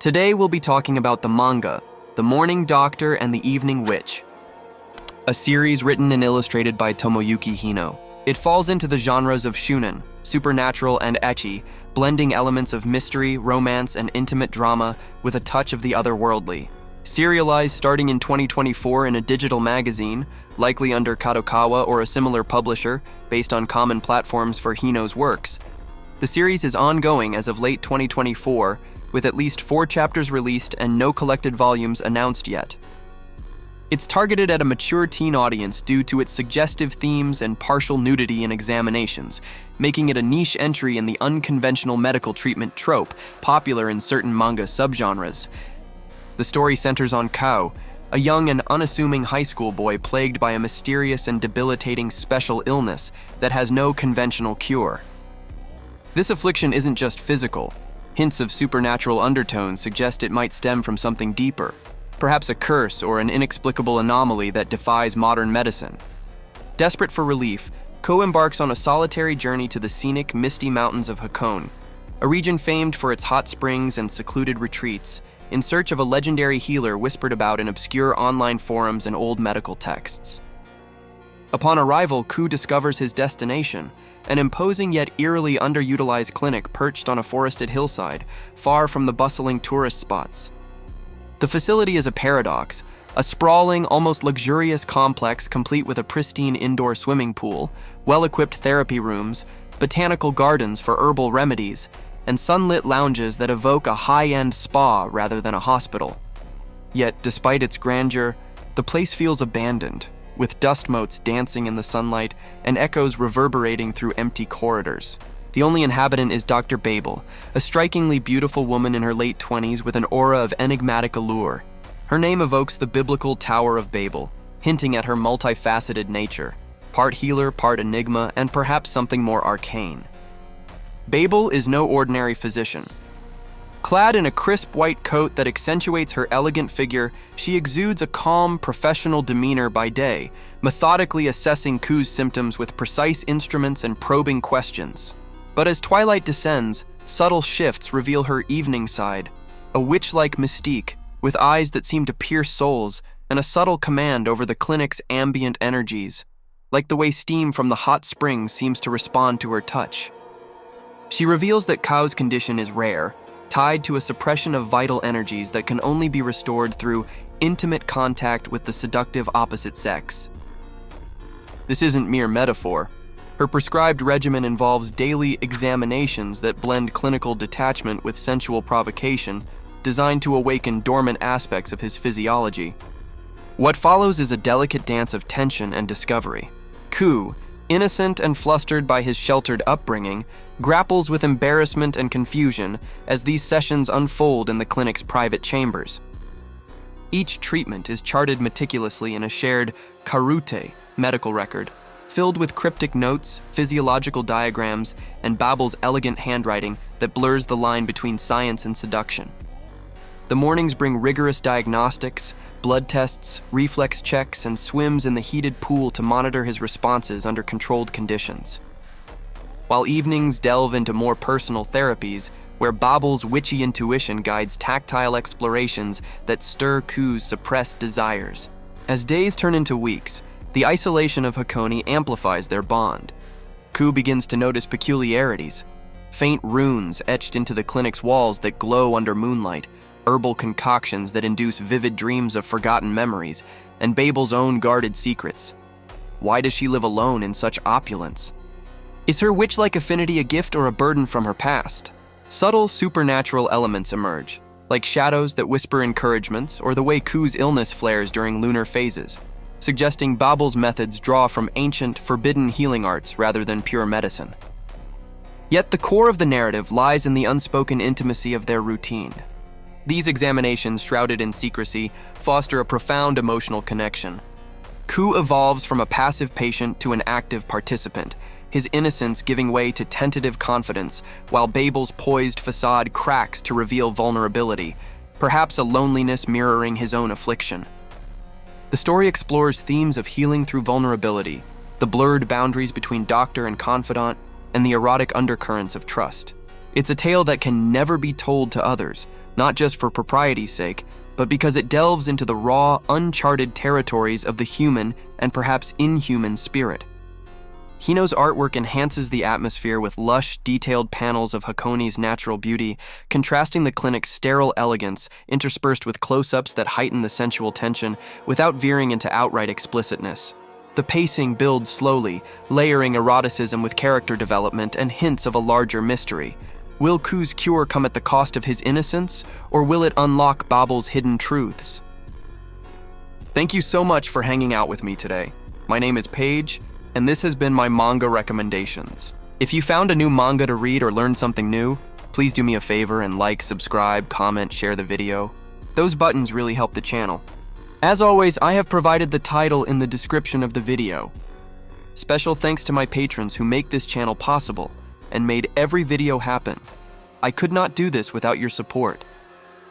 Today we'll be talking about the manga, The Morning Doctor and the Evening Witch, a series written and illustrated by Tomoyuki Hino. It falls into the genres of shonen, supernatural, and ecchi, blending elements of mystery, romance, and intimate drama with a touch of the otherworldly. Serialized starting in 2024 in a digital magazine, likely under Kadokawa or a similar publisher, based on common platforms for Hino's works. The series is ongoing as of late 2024, with at least 4 chapters released and no collected volumes announced yet. It's targeted at a mature teen audience due to its suggestive themes and partial nudity in examinations, making it a niche entry in the unconventional medical treatment trope popular in certain manga subgenres. The story centers on Kao, a young and unassuming high school boy plagued by a mysterious and debilitating special illness that has no conventional cure. This affliction isn't just physical. Hints of supernatural undertones suggest it might stem from something deeper, perhaps a curse or an inexplicable anomaly that defies modern medicine. Desperate for relief, Ko embarks on a solitary journey to the scenic, misty mountains of Hakone, a region famed for its hot springs and secluded retreats, in search of a legendary healer whispered about in obscure online forums and old medical texts. Upon arrival, Ko discovers his destination, an imposing yet eerily underutilized clinic perched on a forested hillside, far from the bustling tourist spots. The facility is a paradox, a sprawling, almost luxurious complex complete with a pristine indoor swimming pool, well-equipped therapy rooms, botanical gardens for herbal remedies, and sunlit lounges that evoke a high-end spa rather than a hospital. Yet, despite its grandeur, the place feels abandoned, with dust motes dancing in the sunlight and echoes reverberating through empty corridors. The only inhabitant is Dr. Babel, a strikingly beautiful woman in her late 20s with an aura of enigmatic allure. Her name evokes the biblical Tower of Babel, hinting at her multifaceted nature, part healer, part enigma, and perhaps something more arcane. Babel is no ordinary physician. Clad in a crisp white coat that accentuates her elegant figure, she exudes a calm, professional demeanor by day, methodically assessing Ku's symptoms with precise instruments and probing questions. But as twilight descends, subtle shifts reveal her evening side, a witch-like mystique, with eyes that seem to pierce souls, and a subtle command over the clinic's ambient energies, like the way steam from the hot springs seems to respond to her touch. She reveals that Kao's condition is rare, tied to a suppression of vital energies that can only be restored through intimate contact with the seductive opposite sex. This isn't mere metaphor. Her prescribed regimen involves daily examinations that blend clinical detachment with sensual provocation, designed to awaken dormant aspects of his physiology. What follows is a delicate dance of tension and discovery. Ku, innocent and flustered by his sheltered upbringing, grapples with embarrassment and confusion as these sessions unfold in the clinic's private chambers. Each treatment is charted meticulously in a shared karute medical record, filled with cryptic notes, physiological diagrams, and Babel's elegant handwriting that blurs the line between science and seduction. The mornings bring rigorous diagnostics, blood tests, reflex checks, and swims in the heated pool to monitor his responses under controlled conditions. While evenings delve into more personal therapies, where Babel's witchy intuition guides tactile explorations that stir Ku's suppressed desires. As days turn into weeks, the isolation of Hakone amplifies their bond. Ku begins to notice peculiarities, faint runes etched into the clinic's walls that glow under moonlight, herbal concoctions that induce vivid dreams of forgotten memories, and Babel's own guarded secrets. Why does she live alone in such opulence? Is her witch-like affinity a gift or a burden from her past? Subtle supernatural elements emerge, like shadows that whisper encouragement or the way Ku's illness flares during lunar phases, suggesting Babel's methods draw from ancient, forbidden healing arts rather than pure medicine. Yet the core of the narrative lies in the unspoken intimacy of their routine. These examinations, shrouded in secrecy, foster a profound emotional connection. Ku evolves from a passive patient to an active participant, his innocence giving way to tentative confidence, while Babel's poised facade cracks to reveal vulnerability, perhaps a loneliness mirroring his own affliction. The story explores themes of healing through vulnerability, the blurred boundaries between doctor and confidant, and the erotic undercurrents of trust. It's a tale that can never be told to others, not just for propriety's sake, but because it delves into the raw, uncharted territories of the human and perhaps inhuman spirit. Hino's artwork enhances the atmosphere with lush, detailed panels of Hakone's natural beauty, contrasting the clinic's sterile elegance, interspersed with close-ups that heighten the sensual tension without veering into outright explicitness. The pacing builds slowly, layering eroticism with character development and hints of a larger mystery. Will Ku's cure come at the cost of his innocence, or will it unlock Babel's hidden truths? Thank you so much for hanging out with me today. My name is Paige, and this has been my manga recommendations. If you found a new manga to read or learn something new, please do me a favor and like, subscribe, comment, share the video. Those buttons really help the channel. As always, I have provided the title in the description of the video. Special thanks to my patrons who make this channel possible and made every video happen. I could not do this without your support.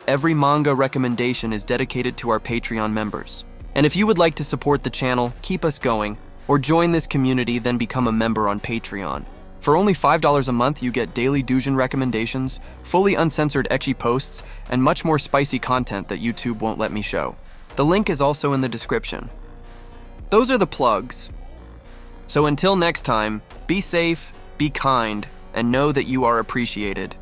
Every manga recommendation is dedicated to our Patreon members. And if you would like to support the channel, keep us going, or join this community, then become a member on Patreon. For only $5 a month, you get daily doujin recommendations, fully uncensored ecchi posts, and much more spicy content that YouTube won't let me show. The link is also in the description. Those are the plugs. So until next time, be safe, be kind, and know that you are appreciated.